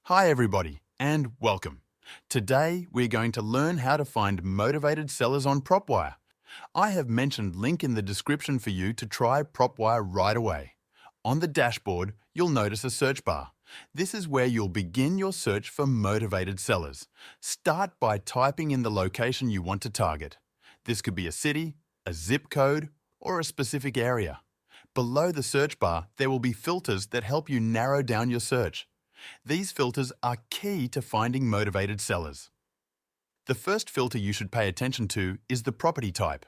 Hi everybody, and welcome. Today we're going to learn how to find motivated sellers on PropWire. I have mentioned link in the description for you to try PropWire right away. On the dashboard, you'll notice a search bar. This is where you'll begin your search for motivated sellers. Start by typing in the location you want to target. This could be a city, a zip code, or a specific area. Below the search bar, there will be filters that help you narrow down your search. These filters are key to finding motivated sellers. The first filter you should pay attention to is the property type.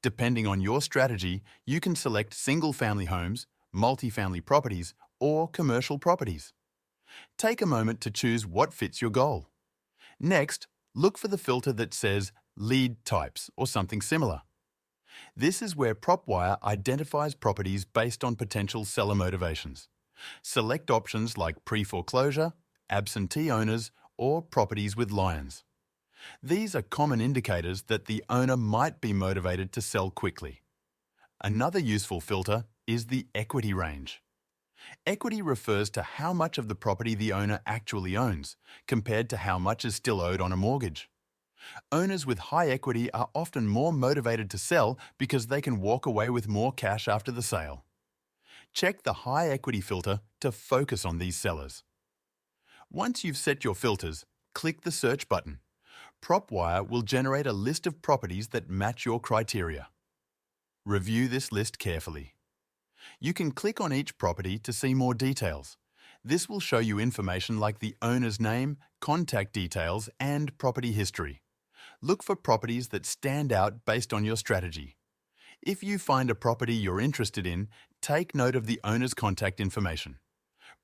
Depending on your strategy, you can select single-family homes, multi-family properties, or commercial properties. Take a moment to choose what fits your goal. Next, look for the filter that says lead types or something similar. This is where PropWire identifies properties based on potential seller motivations. Select options like pre-foreclosure, absentee owners, or properties with lions. These are common indicators that the owner might be motivated to sell quickly. Another useful filter is the equity range. Equity refers to how much of the property the owner actually owns, compared to how much is still owed on a mortgage. Owners with high equity are often more motivated to sell because they can walk away with more cash after the sale. Check the high equity filter to focus on these sellers. Once you've set your filters, click the search button. PropWire will generate a list of properties that match your criteria. Review this list carefully. You can click on each property to see more details. This will show you information like the owner's name, contact details, and property history. Look for properties that stand out based on your strategy. If you find a property you're interested in, take note of the owner's contact information.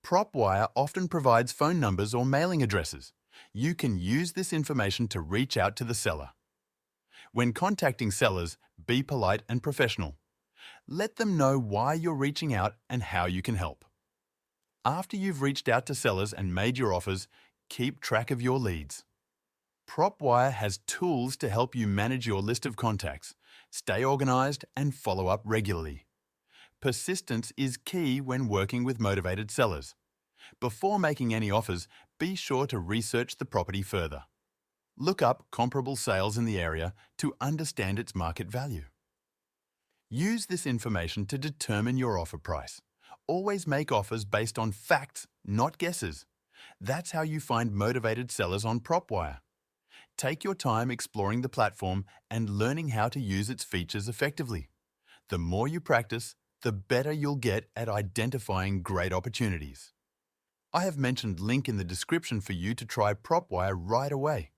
PropWire often provides phone numbers or mailing addresses. You can use this information to reach out to the seller. When contacting sellers, be polite and professional. Let them know why you're reaching out and how you can help. After you've reached out to sellers and made your offers, keep track of your leads. PropWire has tools to help you manage your list of contacts, stay organized, and follow up regularly. Persistence is key when working with motivated sellers. Before making any offers, be sure to research the property further. Look up comparable sales in the area to understand its market value. Use this information to determine your offer price. Always make offers based on facts, not guesses. That's how you find motivated sellers on PropWire. Take your time exploring the platform and learning how to use its features effectively. The more you practice, the better you'll get at identifying great opportunities. I have mentioned link in the description for you to try PropWire right away.